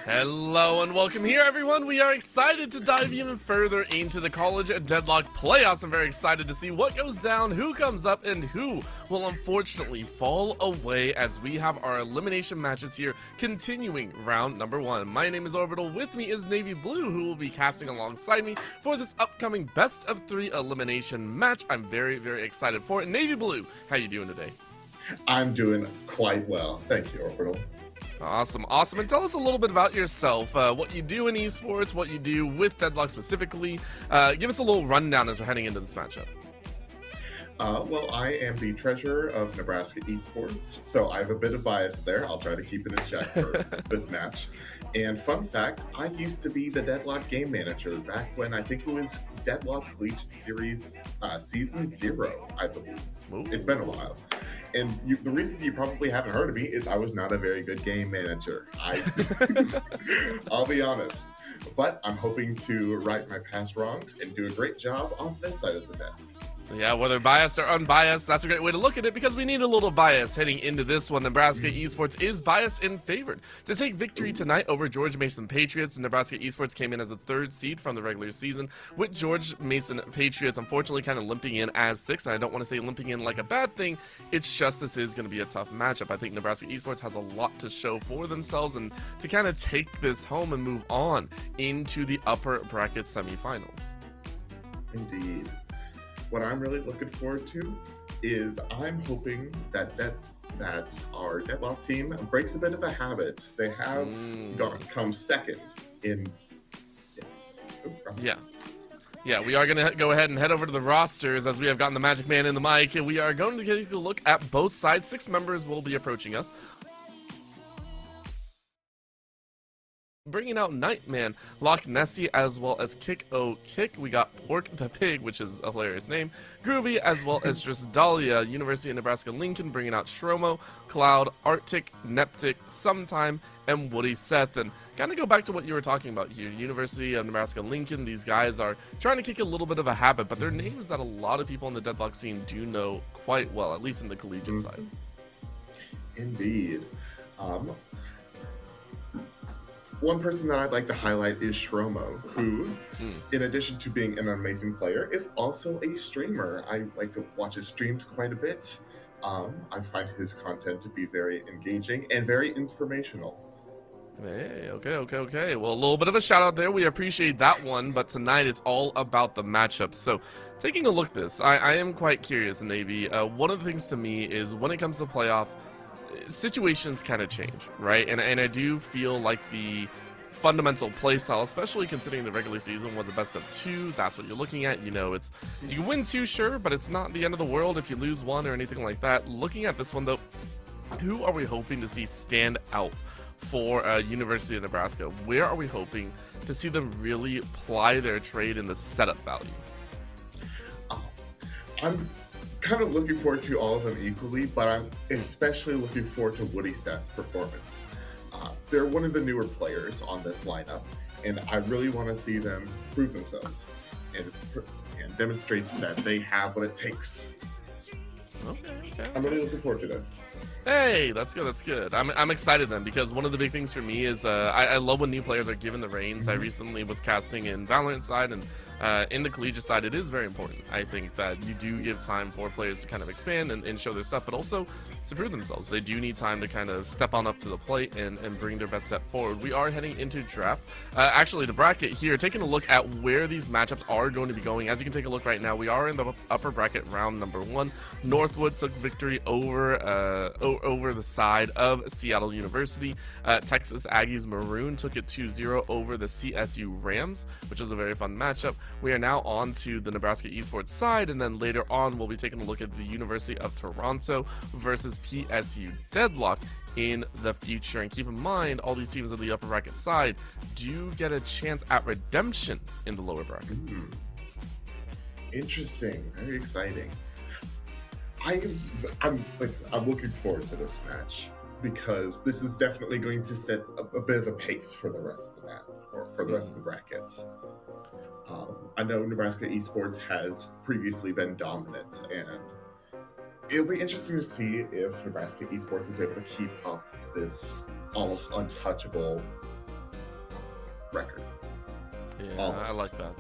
Hello and welcome here, everyone. We are excited to dive even further into the College Deadlock playoffs. I'm very excited to see what goes down, who comes up, and who will unfortunately fall away as we have our elimination matches here continuing round number 1. My name is Orbital. With me is Navyblue, who will be casting alongside me for this upcoming best of 3 elimination match. I'm very, very excited for it. Navyblue, how you doing today? I'm doing quite well. Thank you, Orbital. Awesome. And tell us a little bit about yourself, what you do in esports, what you do with Deadlock specifically. Give us a little rundown as we're heading into this matchup. Well, I am the treasurer of Nebraska Esports, so I have a bit of bias there. I'll try to keep it in check for this match. And fun fact, I used to be the Deadlock game manager back when I think it was Deadlock Collegiate Series Season 0, I believe. Ooh. It's been a while. And the reason you probably haven't heard of me is I was not a very good game manager. I'll be honest. But I'm hoping to right my past wrongs and do a great job on this side of the desk. Yeah, whether biased or unbiased, that's a great way to look at it because we need a little bias heading into this one. Nebraska Esports is biased and favored to take victory tonight over George Mason Patriots. Nebraska Esports came in as the 3rd seed from the regular season, with George Mason Patriots unfortunately kind of limping in as 6th. And I don't want to say limping in like a bad thing. It's just this is going to be a tough matchup. I think Nebraska Esports has a lot to show for themselves and to kind of take this home and move on into the upper bracket semifinals. Indeed. What I'm really looking forward to is I'm hoping that our Deadlock team breaks a bit of a habit. They have come second in yes. Yeah, we are going to go ahead and head over to the rosters as we have gotten the Magic Man in the mic. We are going to take a look at both sides. 6 members will be approaching us. Bringing out Nightman, Loch Nessie, as well as Kick O Kick. We got Pork the Pig, which is a hilarious name. Groovy, as well as just Dahlia. University of Nebraska-Lincoln, bringing out Shromo, Cloud, Arctic, Neptic, Sometime, and Woody Seth. And kind of go back to what you were talking about here. University of Nebraska-Lincoln, these guys are trying to kick a little bit of a habit, but they're names that a lot of people in the Deadlock scene do know quite well, at least in the collegiate side. Indeed. One person that I'd like to highlight is Shromo, who, in addition to being an amazing player, is also a streamer. I like to watch his streams quite a bit. I find his content to be very engaging and very informational. Hey, okay. Well, a little bit of a shout out there. We appreciate that one, but tonight it's all about the matchups. So, taking a look at this, I am quite curious, Navy. One of the things to me is when it comes to playoff, situations kind of change, right? And I do feel like the fundamental play style, especially considering the regular season was a best of 2, that's what you're looking at. You know, it's you win 2, sure, but it's not the end of the world if you lose 1 or anything like that. Looking at this one though, who are we hoping to see stand out for University of Nebraska? Where are we hoping to see them really ply their trade in the setup value? I'm kind of looking forward to all of them equally, but I'm especially looking forward to Woody Seth's performance. They're one of the newer players on this lineup, and I really want to see them prove themselves and demonstrate that they have what it takes. Okay. I'm really looking forward to this. Hey, that's good. I'm excited then, because one of the big things for me is I love when new players are given the reins. I recently was casting in Valorant side, and in the collegiate side, it is very important. I think that you do give time for players to kind of expand and show their stuff, but also to prove themselves. They do need time to kind of step on up to the plate and bring their best step forward. We are heading into draft. Actually, the bracket here, taking a look at where these matchups are going to be going. As you can take a look right now, we are in the upper bracket round number 1. Northwood took victory over the side of Seattle University. Texas Aggies Maroon took it 2-0 over the CSU Rams, which is a very fun matchup. We are now on to the Nebraska Esports side, and then later on we'll be taking a look at the University of Toronto versus PSU Deadlock in the future. And keep in mind, all these teams on the upper bracket side do get a chance at redemption in the lower bracket. Interesting, very exciting. I'm looking forward to this match because this is definitely going to set a bit of a pace for the rest of the map, or for the rest of the brackets. I know Nebraska Esports has previously been dominant, and it'll be interesting to see if Nebraska Esports is able to keep up this almost untouchable record. Yeah, Almost. I like that.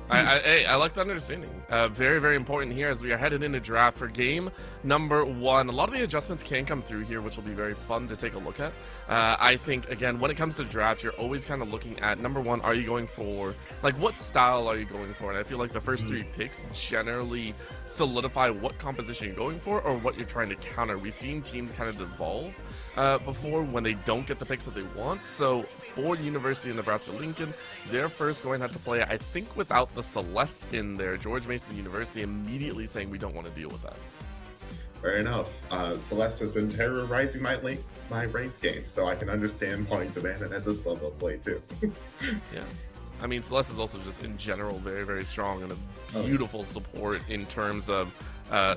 I like that understanding. Very, very important here as we are headed into draft for game number 1. A lot of the adjustments can come through here, which will be very fun to take a look at. I think, again, when it comes to draft, you're always kind of looking at, number 1, are you going for, like, what style are you going for? And I feel like the first 3 picks generally solidify what composition you're going for or what you're trying to counter. We've seen teams kind of devolve before when they don't get the picks that they want. So for University of Nebraska-Lincoln, they're first going to have to play, I think, without the Celeste in there. George Mason University immediately saying we don't want to deal with that. Fair enough. Celeste has been terrorizing my ranked games, so I can understand wanting to ban it at this level of play too. Yeah. I mean, Celeste is also just in general very, very strong and a beautiful support in terms of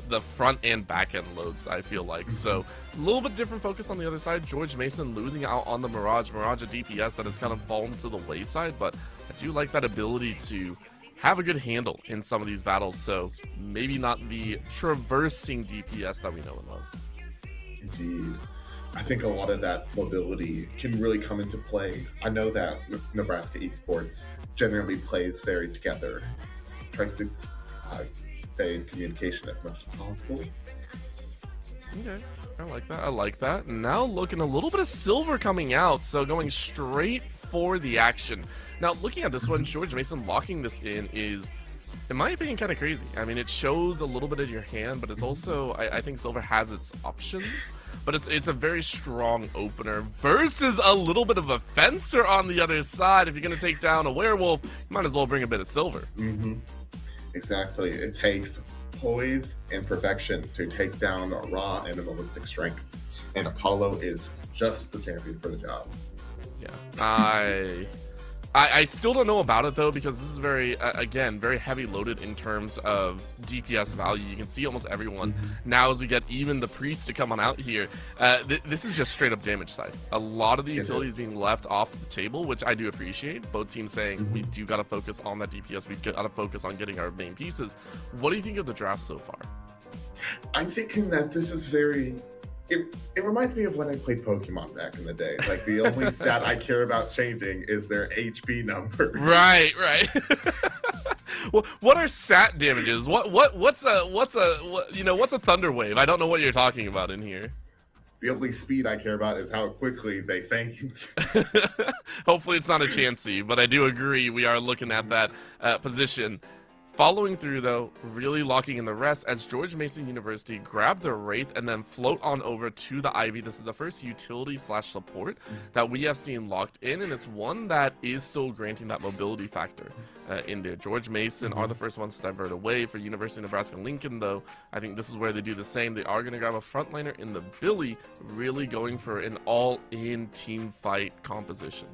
the front and back end loads, I feel like. So a little bit different focus on the other side. George Mason losing out on the Mirage a DPS that has kind of fallen to the wayside, but I do like that ability to have a good handle in some of these battles. So maybe not the traversing DPS that we know and love. Indeed. I think a lot of that mobility can really come into play. I know that Nebraska Esports generally plays very together, tries to stay in communication as much as possible. Okay, I like that. I like that. Now looking a little bit of silver coming out, so going straight for the action. Now looking at this one, George Mason locking this in is, in my opinion, kind of crazy. I mean, it shows a little bit of your hand, but it's also, I think silver has its options. But it's a very strong opener versus a little bit of a fencer on the other side. If you're going to take down a werewolf, you might as well bring a bit of silver. Exactly. It takes poise and perfection to take down a raw animalistic strength. And Apollo is just the champion for the job. Yeah. I still don't know about it though, because this is very, again, very heavy loaded in terms of DPS value. You can see almost everyone now as we get even the priests to come on out here. This is just straight up damage side. A lot of the utilities being left off the table, which I do appreciate. Both teams saying we do got to focus on that DPS. We got to focus on getting our main pieces. What do you think of the draft so far? I'm thinking that this is very... It reminds me of when I played Pokemon back in the day. Like, the only stat I care about changing is their HP number. Right. Well, what are stat damages? What's a thunder wave? I don't know what you're talking about in here. The only speed I care about is how quickly they faint. Hopefully it's not a Chansey, but I do agree we are looking at that position. Following through, though, really locking in the rest as George Mason University grab the Wraith and then float on over to the Ivy. This is the first utility/support that we have seen locked in, and it's one that is still granting that mobility factor in there. George Mason are the first ones to divert away. For University of Nebraska-Lincoln, though, I think this is where they do the same. They are going to grab a frontliner in the Billy, really going for an all-in team fight composition.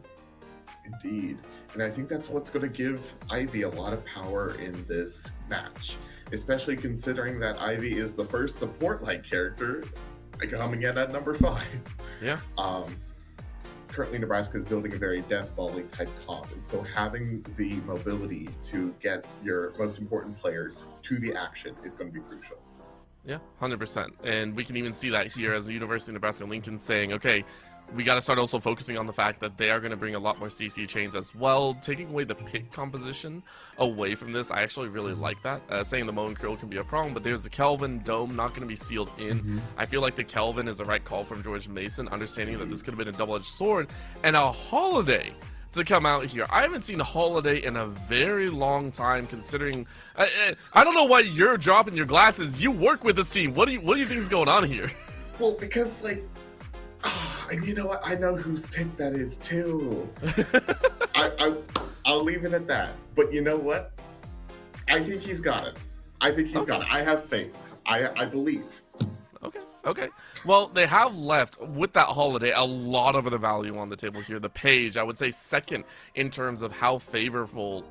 Indeed. And I think that's what's going to give Ivy a lot of power in this match, especially considering that Ivy is the first support-like character coming in at number 5. Yeah. Currently, Nebraska is building a very death ball league type comp, and so having the mobility to get your most important players to the action is going to be crucial. Yeah, 100%. And we can even see that here as the University of Nebraska-Lincoln saying, okay, we got to start also focusing on the fact that they are going to bring a lot more CC chains as well, taking away the pick composition away from this. I actually really like that. Saying the Moan Krill can be a problem, but there's the Kelvin Dome not going to be sealed in. I feel like the Kelvin is the right call from George Mason, understanding that this could have been a double-edged sword, and a Holiday to come out here. I haven't seen a Holiday in a very long time, considering I don't know why you're dropping your glasses. You work with this team. What do you think is going on here? Well, because and you know what? I know whose pick that is too. I'll leave it at that. But you know what? I think he's got it. I have faith. I believe. Okay. Well, they have left with that Holiday a lot of the value on the table here. The Page, I would say, second in terms of how favorable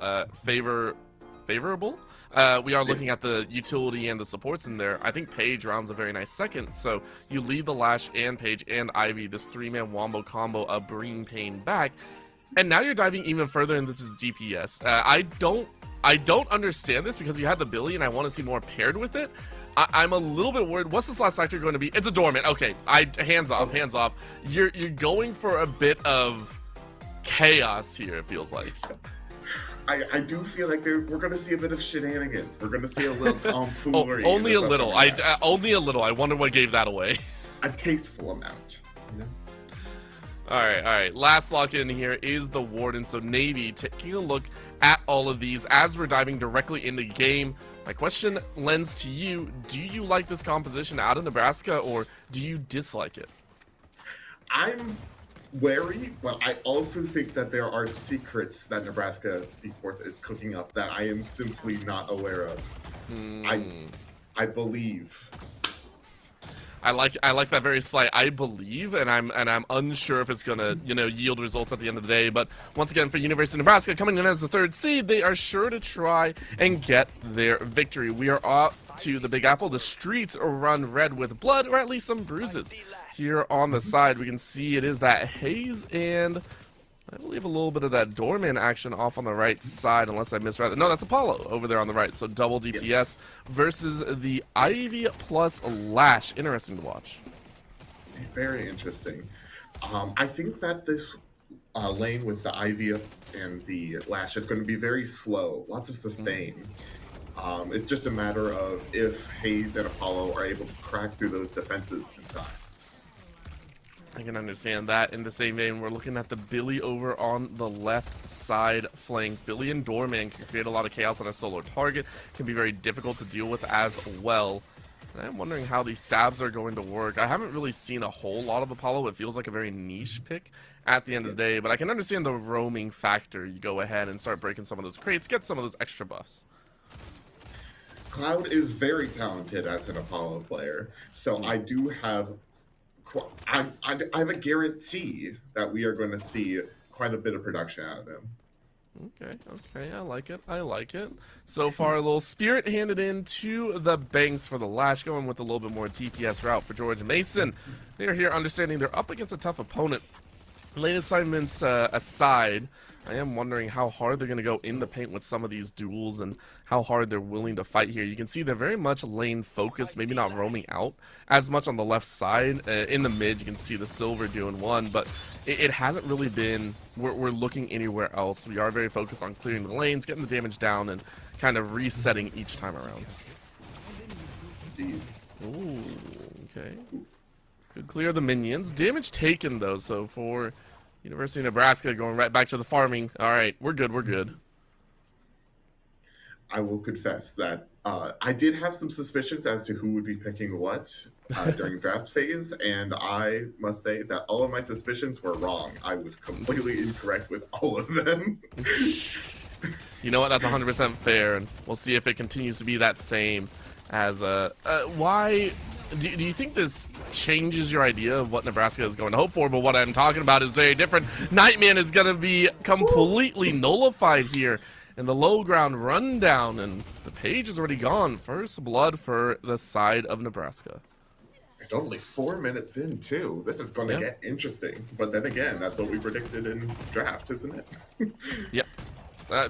we are looking at the utility and the supports in there. I think Page rounds a very nice second. So you leave the Lash and Page and Ivy, this 3-man wombo combo of bringing pain back, and now you're diving even further into the DPS. I don't understand this because you had the Billy, and I want to see more paired with it. I'm a little bit worried. What's this last factor going to be? It's a Dormant. Okay, hands off. You're going for a bit of chaos here, it feels like. I do feel like we're going to see a bit of shenanigans. We're going to see a little tomfoolery. Only a little. Only a little. I wonder what gave that away. A tasteful amount. You know? All right. Last lock in here is the Warden. So Navy, taking a look at all of these as we're diving directly into the game. My question lends to you: do you like this composition out of Nebraska, or do you dislike it? I'm wary, but I also think that there are secrets that Nebraska Esports is cooking up that I am simply not aware of. I believe. I like that very slight "I believe," and I'm unsure if it's gonna yield results at the end of the day. But once again, for University of Nebraska coming in as the 3rd seed, they are sure to try and get their victory. We are off to the Big Apple. The streets run red with blood, or at least some bruises. Here on the side, we can see it is that Haze and I believe a little bit of that Doorman action off on the right side, unless I misread it. No, that's Apollo over there on the right. So double DPS versus the Ivy plus Lash. Interesting to watch. Very interesting. I think that this lane with the Ivy and the Lash is going to be very slow. Lots of sustain. It's just a matter of if Haze and Apollo are able to crack through those defenses in time. I can understand that. In the same vein, we're looking at the Billy over on the left side flank. Billy and Doorman can create a lot of chaos on a solo target. Can be very difficult to deal with as well. And I'm wondering how these stabs are going to work. I haven't really seen a whole lot of Apollo. It feels like a very niche pick at the end of the day. But I can understand the roaming factor. You go ahead and start breaking some of those crates, get some of those extra buffs. Cloud is very talented as an Apollo player. So I do have... I have a guarantee that we are going to see quite a bit of production out of him. Okay, I like it. So far, a little spirit handed in to the Banks for the Lash, going with a little bit more TPS route for George Mason. They are here understanding they're up against a tough opponent. Lane assignments aside, I am wondering how hard they're going to go in the paint with some of these duels and how hard they're willing to fight here. You can see they're very much lane focused, maybe not roaming out as much on the left side. In the mid, you can see the Silver doing one, but it hasn't really been, we're looking anywhere else. We are very focused on clearing the lanes, getting the damage down, and kind of resetting each time around. Ooh, okay. Good clear the minions. Damage taken, though, so for University of Nebraska going right back to the farming. All right, we're good. I will confess that I did have some suspicions as to who would be picking what during draft phase, and I must say that all of my suspicions were wrong. I was completely incorrect with all of them. You know what? That's 100% fair, and we'll see if it continues to be that same as why... Do you think this changes your idea of what Nebraska is going to hope for? But what I'm talking about is very different. Nightman is going to be completely nullified here in the low ground rundown, and the page is already gone. First blood for the side of Nebraska. And only 4 minutes in, too. This is going to get interesting. But then again, that's what we predicted in draft, isn't it? Yep.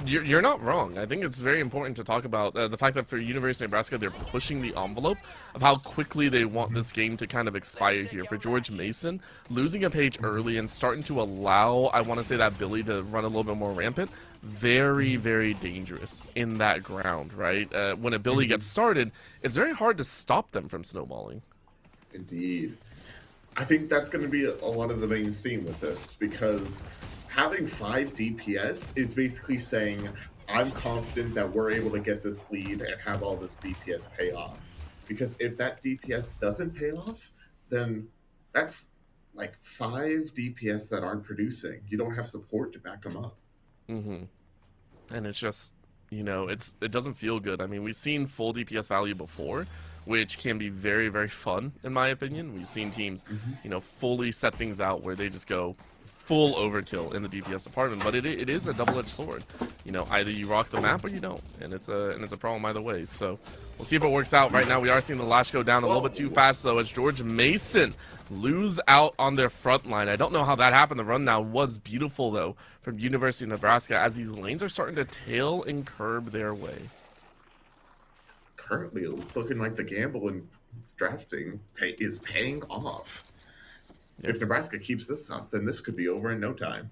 You're not wrong. I think it's very important to talk about the fact that for University of Nebraska, they're pushing the envelope of how quickly they want this game to kind of expire here. For George Mason, losing a page early and starting to allow, I want to say, that Billy to run a little bit more rampant, very, very dangerous in that ground, right? When a Billy gets started, it's very hard to stop them from snowballing. Indeed. I think that's going to be a lot of the main theme with this, because having 5 DPS is basically saying, I'm confident that we're able to get this lead and have all this DPS pay off. Because if that DPS doesn't pay off, then that's like 5 DPS that aren't producing. You don't have support to back them up. And it's just, it doesn't feel good. I mean, we've seen full DPS value before, which can be very, very fun, in my opinion. We've seen teams, fully set things out where they just go full overkill in the DPS department, but it is a double-edged sword. Either you rock the map or you don't, and it's a problem either way. So we'll see if it works out. Right now, we are seeing the Lash go down a little bit too fast, though, as George Mason lose out on their front line. I don't know how that happened. The run now was beautiful, though, from University of Nebraska, as these lanes are starting to tail and curb their way. Currently, it's looking like the gamble in drafting is paying off. If Nebraska keeps this up, then this could be over in no time.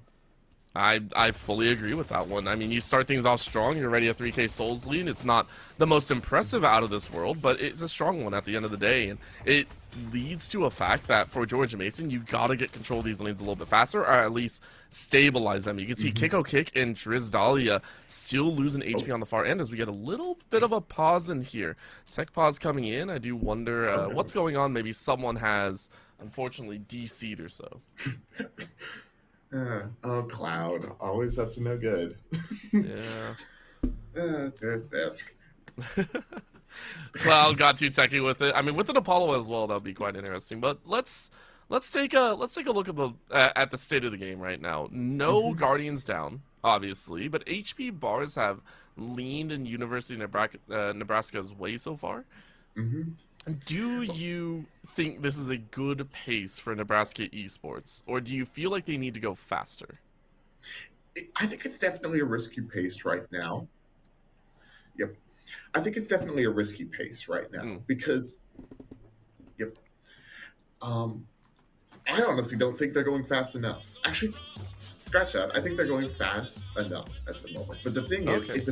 I fully agree with that one. I mean, you start things off strong, you're already a 3K Souls lead. It's not the most impressive out of this world, but it's a strong one at the end of the day. And it leads to a fact that for George Mason, you gotta get control of these lanes a little bit faster, or at least stabilize them. You can see Kiko Kick and Drizdalia still losing HP on the far end as we get a little bit of a pause in here. Tech pause coming in. I do wonder what's going on. Maybe someone has, unfortunately, DC'd or so. Oh, Cloud. Always up to no good. Yeah. This disc. Cloud got too techy with it. I mean, with an Apollo as well, that'd be quite interesting. But let's take a look at the state of the game right now. No Guardians down, obviously, but HP bars have leaned in University of Nebraska's way so far. Do you think this is a good pace for Nebraska esports, or do you feel like they need to go faster? I think it's definitely a risky pace right now. Yep. I think it's definitely a risky pace right now because, yep. I honestly don't think they're going fast enough. Actually, scratch that. I think they're going fast enough at the moment. But the thing is, it's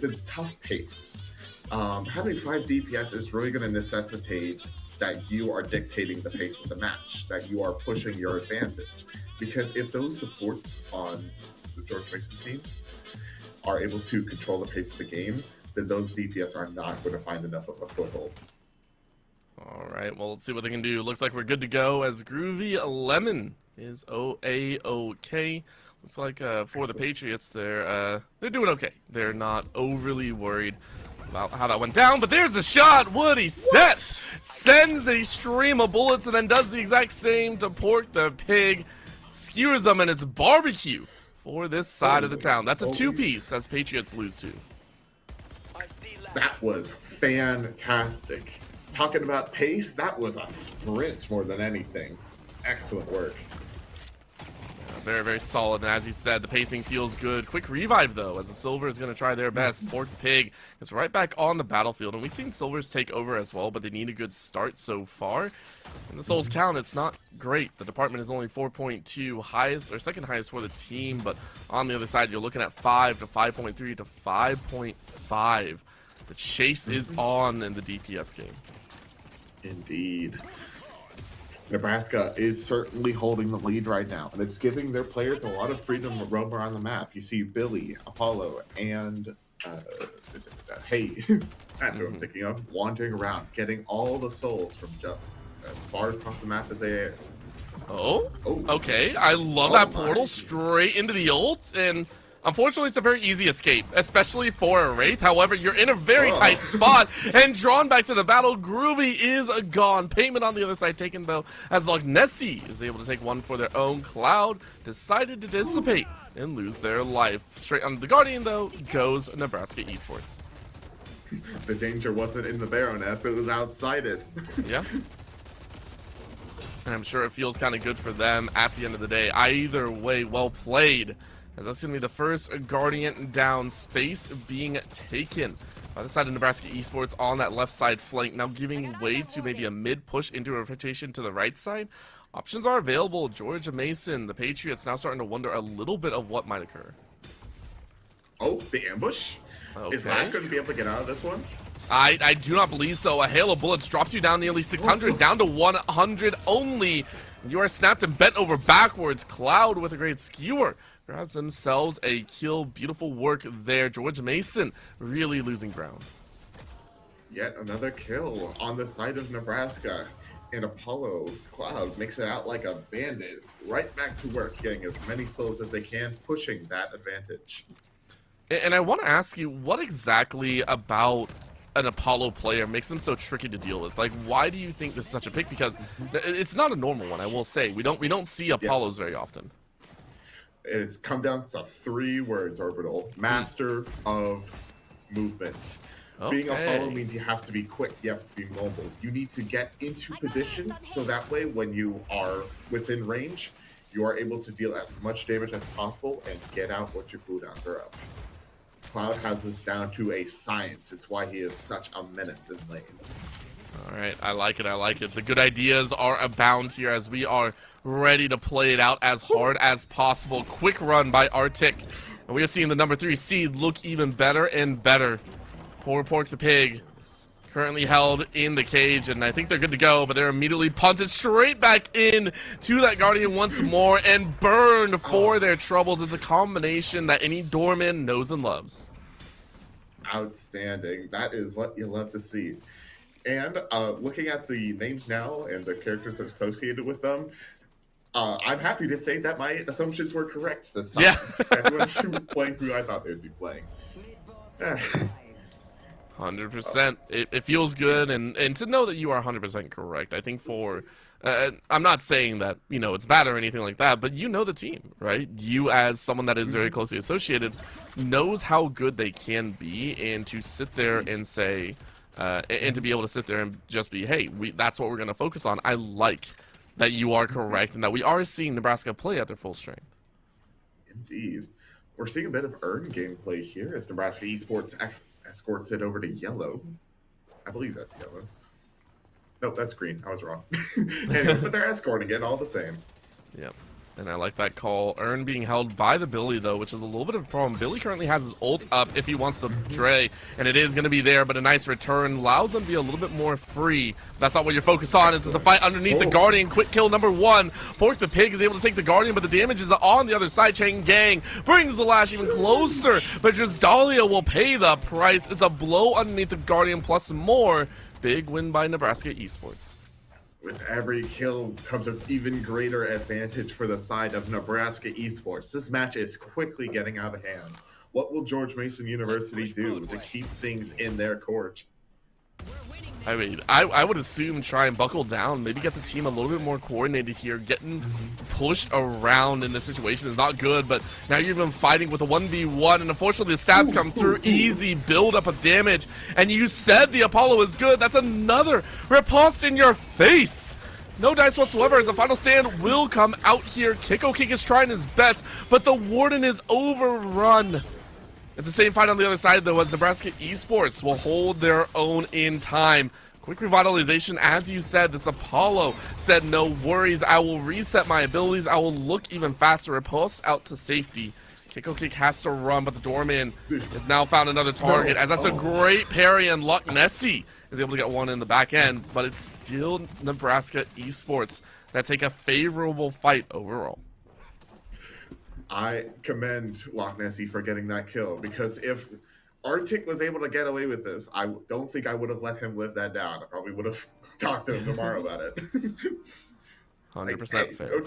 a tough pace. Having 5 DPS is really going to necessitate that you are dictating the pace of the match, that you are pushing your advantage. Because if those supports on the George Mason teams are able to control the pace of the game, then those DPS are not going to find enough of a foothold. All right, well, let's see what they can do. Looks like we're good to go as Groovy Lemon is A-OK. Looks like for the Patriots, they're doing okay. They're not overly worried about how that went down, but there's a shot. Woody sends a stream of bullets and then does the exact same to Pork the Pig, skewers them, and it's barbecue for this side of the town. That's a 2-piece as Patriots lose to. That was fantastic. Talking about pace, that was a sprint more than anything. Excellent work. Very, very solid, and as you said, the pacing feels good. Quick revive, though, as the Silver is going to try their best. Pork Pig is right back on the battlefield, and we've seen Silvers take over as well, but they need a good start so far. And the Souls count, it's not great. The department is only 4.2 highest, or second highest for the team, but on the other side, you're looking at 5 to 5.3 to 5.5. The chase is on in the DPS game. Indeed. Nebraska is certainly holding the lead right now, and it's giving their players a lot of freedom to roam around the map. You see Billy, Apollo, and Hayes, that's what I'm thinking of, wandering around, getting all the souls from jump as far across the map as they are. Okay. I love that portal straight into the ult, and unfortunately, it's a very easy escape, especially for a Wraith. However, you're in a very tight spot and drawn back to the battle. Groovy is gone. Payment on the other side taken, though, as Nessie is able to take one for their own. Cloud decided to dissipate and lose their life. Straight on the Guardian, though, goes Nebraska Esports. The danger wasn't in the Baroness, it was outside it. Yeah. And I'm sure it feels kind of good for them at the end of the day. Either way, well played. As that's going to be the first Guardian down, space being taken by the side of Nebraska Esports on that left side flank, now giving way to maybe a mid push into a rotation to the right side. Options are available. George Mason, the Patriots, now starting to wonder a little bit of what might occur. Oh, the ambush? Okay. Is Lash going to be able to get out of this one? I do not believe so. A hail of bullets drops you down nearly 600, down to 100 only. You are snapped and bent over backwards. Cloud with a great skewer grabs themselves a kill. Beautiful work there. George Mason really losing ground. Yet another kill on the side of Nebraska. And Apollo Cloud makes it out like a bandit. Right back to work, getting as many souls as they can, pushing that advantage. And I want to ask you, what exactly about an Apollo player makes them so tricky to deal with? Like, why do you think this is such a pick? Because it's not a normal one, I will say. We don't see Apollos very often. It's come down to 3 words, Orbital. Master of movements. Being Apollo means you have to be quick, you have to be mobile. You need to get into position, so that way when you are within range, you are able to deal as much damage as possible and get out once your cooldowns are up. Cloud has this down to a science. It's why he is such a menace in lane. All right, I like it. I like it. The good ideas are abound here as we are ready to play it out as hard as possible. Quick run by Arctic. And we are seeing the number 3 seed look even better and better. Poor Pork the Pig currently held in the cage, and I think they're good to go, but they're immediately punted straight back in to that Guardian once more and burned for their troubles. It's a combination that any doorman knows and loves. Outstanding. That is what you love to see. And looking at the names now and the characters associated with them, I'm happy to say that my assumptions were correct this time. Yeah. Everyone's playing who I thought they'd be playing. 100%. It feels good, and to know that you are 100% correct. I think for, I'm not saying that, you know, it's bad or anything like that, but you know the team, right? You, as someone that is very closely associated, knows how good they can be, and to sit there and say, and to be able to sit there and just be, hey, that's what we're going to focus on. I like that you are correct and that we are seeing Nebraska play at their full strength. Indeed. We're seeing a bit of earned gameplay here as Nebraska Esports escorts it over to yellow. I believe that's yellow. Nope, that's green. I was wrong. Anyway, but they're escorting it all the same. Yep. And I like that call. Earn being held by the Billy, though, which is a little bit of a problem. Billy currently has his ult up if he wants to Dre, and it is going to be there, but a nice return allows him to be a little bit more free. That's not what you're focused on. It's the fight underneath the Guardian. Quick kill number 1. Pork the Pig is able to take the Guardian, but the damage is on the other side. Chain Gang brings the lash even closer, but just Dahlia will pay the price. It's a blow underneath the Guardian plus more. Big win by Nebraska Esports. With every kill comes an even greater advantage for the side of Nebraska Esports. This match is quickly getting out of hand. What will George Mason University do to keep things in their court? I mean, I would assume try and buckle down, maybe get the team a little bit more coordinated here. Getting pushed around in this situation is not good, but now you're even fighting with a 1v1, and unfortunately the stats come through. Easy build up of damage, and you said the Apollo is good. That's another riposte in your face. No dice whatsoever as the final stand will come out here. Kiko King is trying his best, but the Warden is overrun. It's the same fight on the other side, though, as Nebraska Esports will hold their own in time. Quick revitalization, as you said. This Apollo said, no worries, I will reset my abilities. I will look even faster. Riposte out to safety. Kiko Kick has to run, but the Doorman has now found another target, as that's a great parry, and Loch Nessie is able to get one in the back end, but it's still Nebraska Esports that take a favorable fight overall. I commend Loch Nessie for getting that kill, because if Arctic was able to get away with this, I don't think I would have let him live that down. I probably would have talked to him tomorrow about it. 100% like, hey, fair.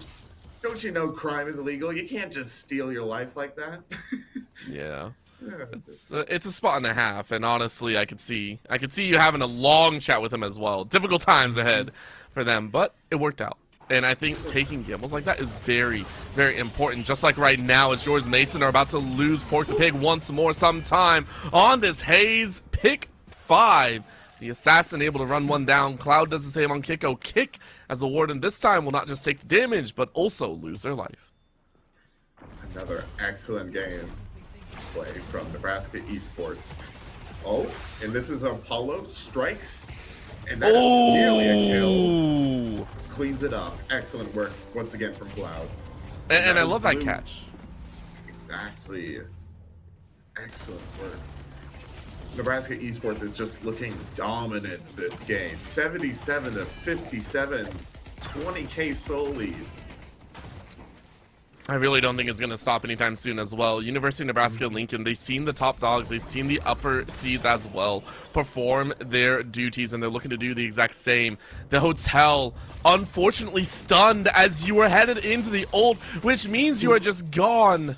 Don't you know crime is illegal? You can't just steal your life like that. Yeah. It's a spot and a half, and honestly, I could see you having a long chat with him as well. Difficult times ahead for them, but it worked out. And I think taking gambles like that is very, very important. Just like right now, as George Mason are about to lose Pork the Pig once more sometime on this Hayes pick 5. The Assassin able to run one down. Cloud does the same on Kiko Kick, as the Warden this time will not just take the damage, but also lose their life. Another excellent game play from Nebraska Esports. Oh, and this is Apollo strikes, and that is nearly a kill. Cleans it up. Excellent work once again from Cloud. And I love that catch. Exactly. Excellent work. Nebraska Esports is just looking dominant this game. 77 to 57, 20K soul lead. I really don't think it's going to stop anytime soon as well. University of Nebraska-Lincoln, they've seen the top dogs, they've seen the upper seeds as well perform their duties, and they're looking to do the exact same. The Hotel, unfortunately stunned as you were headed into the ult, which means you are just gone.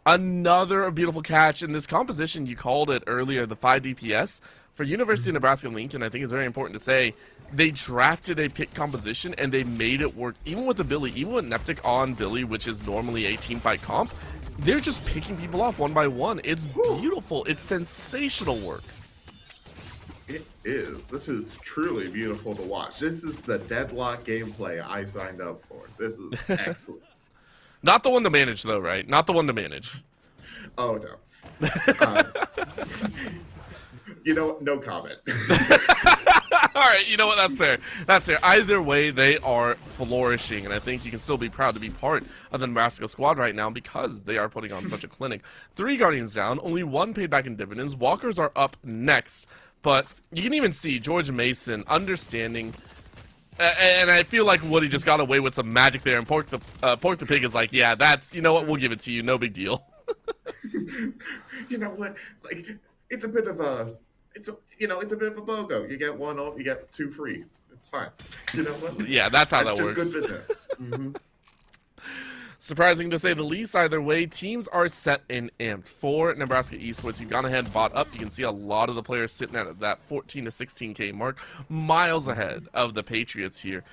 Another beautiful catch in this composition. You called it earlier, the 5 DPS. For University of Nebraska-Lincoln, I think it's very important to say, they drafted a pick composition and they made it work. Even with the Billy, even with Neptic on Billy, which is normally a team fight comp, they're just picking people off one by one. It's beautiful. It's sensational work. It is. This is truly beautiful to watch. This is the Deadlock gameplay I signed up for. This is excellent. Not the one to manage, though, right? Not the one to manage. Oh, no. You know, no comment. right, you know what? That's fair. That's fair. Either way, they are flourishing, and I think you can still be proud to be part of the Nebraska squad right now because they are putting on such a clinic. 3 Guardians down, only 1 paid back in dividends. Walkers are up next, but you can even see George Mason understanding. And I feel like Woody just got away with some magic there, and Pork the Pig is like, yeah, that's, you know what, we'll give it to you, no big deal. You know what? Like, it's a bit of a BOGO. You get 1 off, you get 2 free. It's fine. You know what? Yeah, that's how that works. It's just good business. Surprising to say the least. Either way, teams are set and amped. For Nebraska Esports, you've gone ahead and bought up. You can see a lot of the players sitting at that 14 to 16K mark, miles ahead of the Patriots here.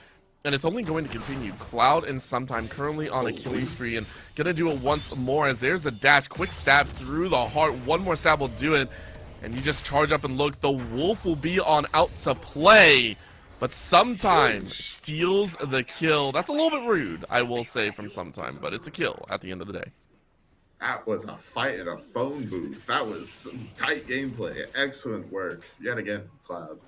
And it's only going to continue. Cloud and Sometime currently on a killing spree, and gonna do it once more as there's a dash. Quick stab through the heart. One more stab will do it. And you just charge up and look. The Wolf will be on out to play. But Sometime steals the kill. That's a little bit rude, I will say, from Sometime, but it's a kill at the end of the day. That was a fight in a phone booth. That was some tight gameplay. Excellent work. Yet again, Cloud.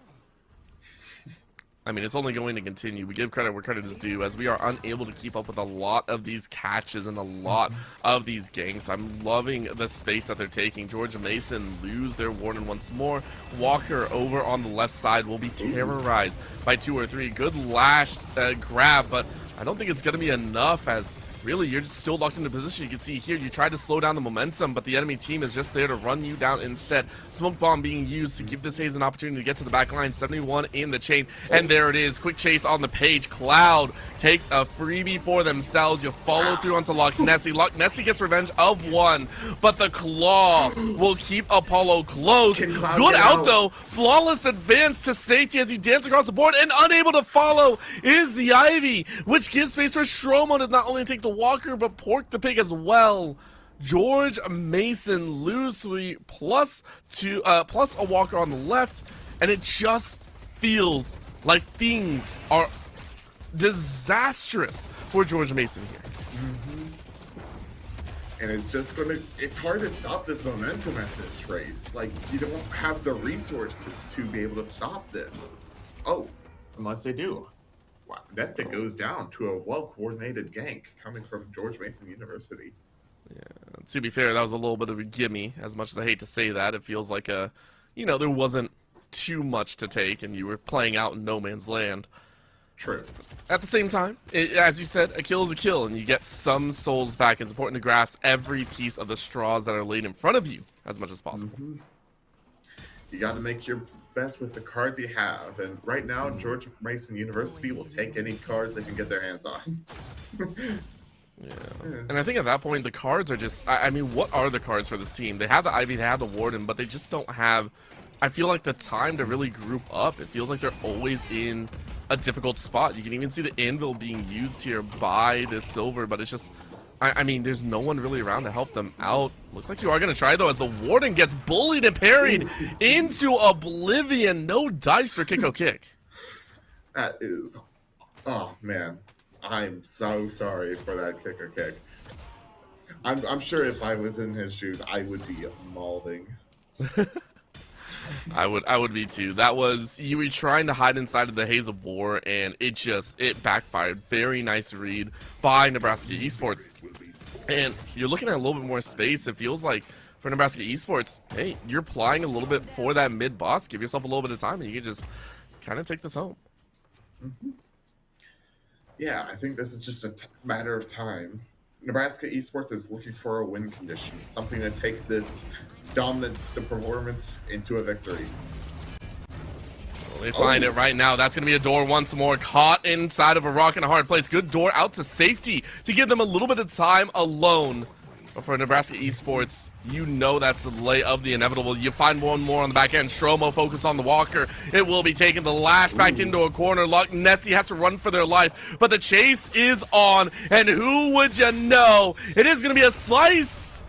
I mean, it's only going to continue. We give credit where credit is due, as we are unable to keep up with a lot of these catches and a lot of these ganks. I'm loving the space that they're taking. George Mason lose their Warden once more. Walker over on the left side will be terrorized by 2 or 3. Good lash grab, but I don't think it's going to be enough, as really you're just still locked into position. You can see here, you tried to slow down the momentum, but the enemy team is just there to run you down instead. Smoke bomb being used to give this Haze an opportunity to get to the back line. 71 in the chain, and there it is. Quick chase on the page. Cloud takes a freebie for themselves. You follow through onto Loch Nessie. Loch Nessie gets revenge of 1, but the Claw will keep Apollo close. Good out though. Flawless advance to safety as you dance across the board, and unable to follow is the Ivy, which gives space for Stromo to not only take the Walker, but Pork the Pig as well. George Mason lose 3 plus a Walker on the left, and it just feels like things are disastrous for George Mason here. And it's hard to stop this momentum at this rate. Like, you don't have the resources to be able to stop this. Oh, unless they do. Wow, that goes down to a well-coordinated gank coming from George Mason University. Yeah, to be fair, that was a little bit of a gimme. As much as I hate to say that, it feels like there wasn't too much to take, and you were playing out in no man's land. True. At the same time, as you said, a kill is a kill, and you get some souls back. It's important to grasp every piece of the straws that are laid in front of you as much as possible. You got to make your best with the cards you have, and right now George Mason University will take any cards they can get their hands on. Yeah, and I think at that point the cards are just, I mean, what are the cards for this team? They have the Ivy, they have the Warden, but they just don't have, I feel like, the time to really group up. It feels like they're always in a difficult spot. You can even see the Anvil being used here by the Silver, but it's just, I mean, there's no one really around to help them out. Looks like you are going to try, though, as the Warden gets bullied and parried into oblivion. No dice for Kiko Kick. That is... Oh, man. I'm so sorry for that Kiko Kick. I'm sure if I was in his shoes, I would be mauling. I would be too. That was, you were trying to hide inside of the haze of war, and it backfired. Very nice read by Nebraska Esports. And you're looking at a little bit more space. It feels like for Nebraska Esports, hey, you're plying a little bit for that mid boss. Give yourself a little bit of time, and you can just kind of take this home. Yeah, I think this is just a matter of time. Nebraska Esports is looking for a win condition, something to take this dominant performance into a victory. Well, they find it right now. That's going to be a door once more, caught inside of a rock in a hard place. Good door out to safety to give them a little bit of time alone. But for Nebraska Esports, you know that's the delay of the inevitable. You find one more on the back end. Stromo focus on the Walker. It will be taken. The lash back into a corner. Loch Nessie has to run for their life. But the chase is on. And who would you know? It is going to be a slice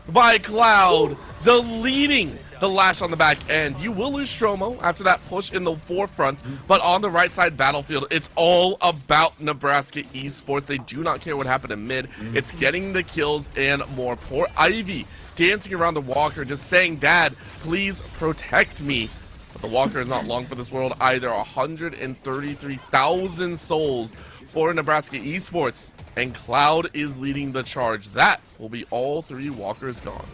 by Cloud, deleting the lash on the back end. You will lose Stromo after that push in the forefront, but on the right side battlefield, it's all about Nebraska Esports. They do not care what happened in mid. It's getting the kills and more. Poor Ivy dancing around the Walker, just saying, "Dad, please protect me." But the Walker is not long for this world either. 133,000 souls for Nebraska Esports, and Cloud is leading the charge. That will be all 3 Walkers gone.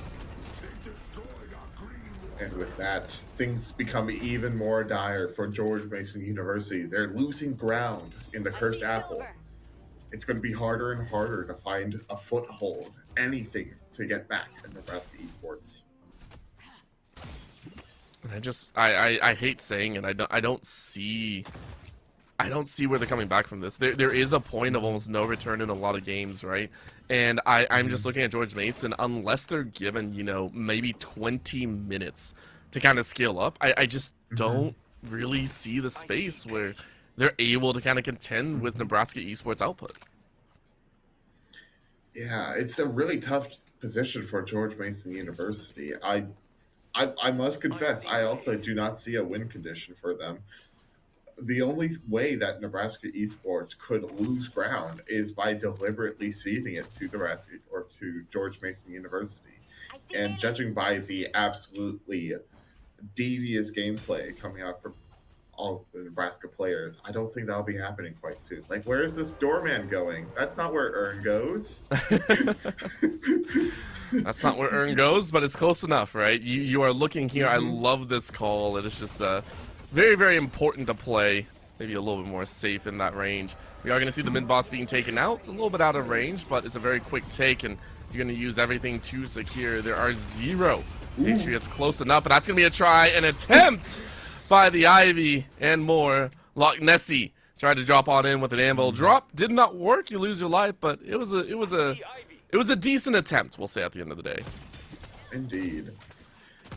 And with that, things become even more dire for George Mason University. They're losing ground in the Cursed Apple. It's going to be harder and harder to find a foothold, anything to get back at Nebraska Esports. I hate saying it. I don't see where they're coming back from this. There is a point of almost no return in a lot of games, right? And I'm just looking at George Mason. Unless they're given, you know, maybe 20 minutes to kind of scale up, I just don't really see the space where they're able to kind of contend with Nebraska Esports output. Yeah, it's a really tough position for George Mason University. I must confess, I also do not see a win condition for them. The only way that Nebraska Esports could lose ground is by deliberately ceding it to Nebraska or to George Mason University. And judging by the absolutely devious gameplay coming out from all the Nebraska players, I don't think that'll be happening quite soon. Like, where is this doorman going? That's not where Earn goes. That's not where Earn goes, but it's close enough, right? You are looking here. I love this call. It is just very, very important to play. Maybe a little bit more safe in that range. We are going to see the mid-boss being taken out. It's a little bit out of range, but it's a very quick take, and you're going to use everything to secure. There are 0 Patriots close enough, but that's going to be a try and attempt by the Ivy and more. Loch Nessie tried to drop on in with an anvil drop. Did not work. You lose your life, but it was a decent attempt, we'll say, at the end of the day. Indeed.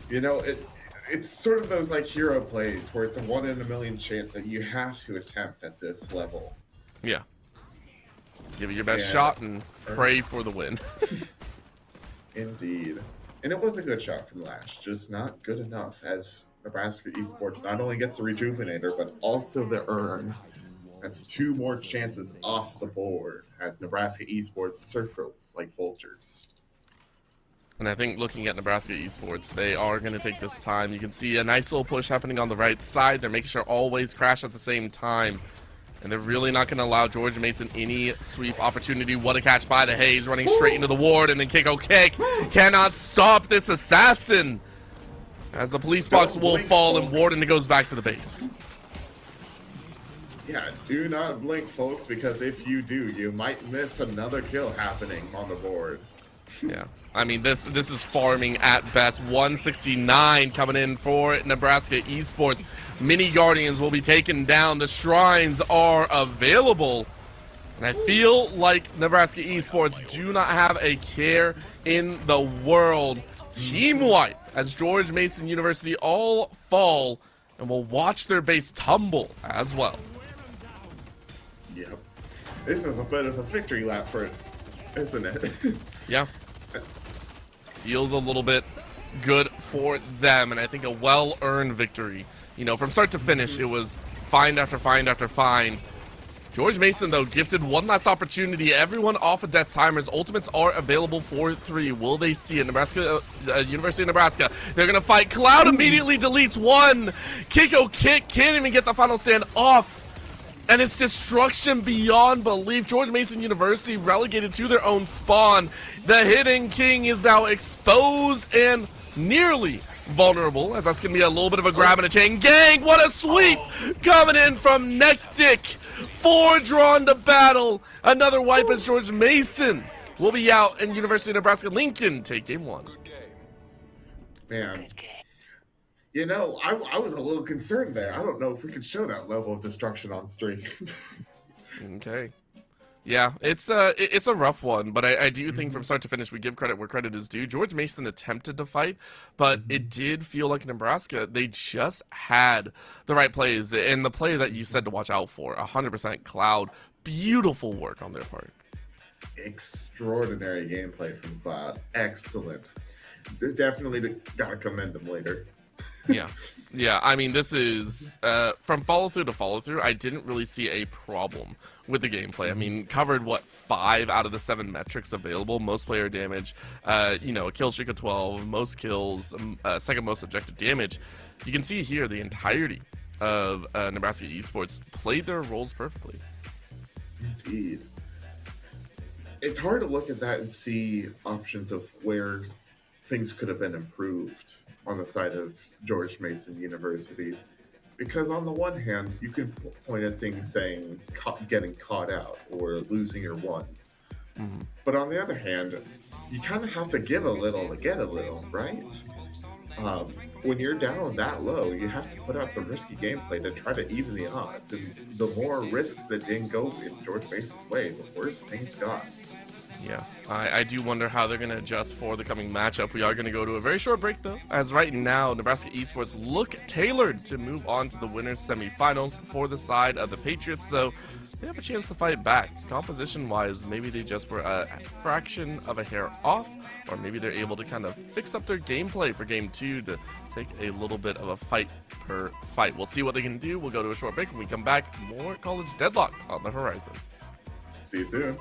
You know, it's sort of those like hero plays where it's a 1 in a million chance that you have to attempt at this level. Yeah. Give it your best shot and pray for the win. Indeed. And it was a good shot from Lash, just not good enough as Nebraska Esports not only gets the Rejuvenator, but also the Earn. That's 2 more chances off the board as Nebraska Esports circles like vultures. And I think looking at Nebraska Esports, they are going to take this time. You can see a nice little push happening on the right side. They're making sure all waves crash at the same time. And they're really not going to allow George Mason any sweep opportunity. What a catch by the Hayes, running straight into the ward, and then Kiko Kick cannot stop this assassin. As the police box will fall and Warden goes back to the base. Yeah, do not blink, folks, because if you do, you might miss another kill happening on the board. Yeah, I mean, this is farming at best. 169 coming in for Nebraska Esports. Mini Guardians will be taken down. The Shrines are available. And I feel like Nebraska Esports do not have a care in the world. Team White, as George Mason University all fall and will watch their base tumble as well. Yep. This is a bit of a victory lap for it, isn't it? Yeah. Feels a little bit good for them, and I think a well-earned victory. You know, from start to finish, it was find after find after find. George Mason, though, gifted one last opportunity. Everyone off of death timers. Ultimates are available for 3. Will they see it? Nebraska, University of Nebraska. They're going to fight. Cloud immediately deletes 1. Kiko Kick can't even get the final stand off. And it's destruction beyond belief. George Mason University relegated to their own spawn. The Hidden King is now exposed and nearly vulnerable, as that's going to be a little bit of a grab and a chain. Gang, what a sweep coming in from Nectic. 4 drawn to battle. Another wipe as George Mason will be out, and University of Nebraska-Lincoln take game 1. Man, you know, I was a little concerned there. I don't know if we could show that level of destruction on stream. Okay. Yeah, it's a rough one, but I do think from start to finish we give credit where credit is due. George Mason attempted to fight, but it did feel like Nebraska, they just had the right plays, and the play that you said to watch out for, 100% Cloud. Beautiful work on their part. Extraordinary gameplay from Cloud. Excellent. Definitely gotta commend them later. Yeah. Yeah, I mean, this is, from follow-through to follow-through, I didn't really see a problem with the gameplay. I mean, covered, what, 5 out of the 7 metrics available, most player damage, you know, a kill streak of 12, most kills, second most objective damage. You can see here the entirety of Nebraska Esports played their roles perfectly. Indeed. It's hard to look at that and see options of where things could have been improved on the side of George Mason University. Because on the one hand, you can point at things saying getting caught out or losing your ones. Mhm. But on the other hand, you kind of have to give a little to get a little, right? When you're down that low, you have to put out some risky gameplay to try to even the odds. And the more risks that didn't go in George Mason's way, the worse things got. Yeah, I do wonder how they're going to adjust for the coming matchup. We are going to go to a very short break, though, as right now, Nebraska Esports look tailored to move on to the winners semifinals. For the side of the Patriots, though, they have a chance to fight back. Composition-wise, maybe they just were a fraction of a hair off, or maybe they're able to kind of fix up their gameplay for Game 2 to take a little bit of a fight per fight. We'll see what they can do. We'll go to a short break. When we come back, more college deadlock on the horizon. See you soon.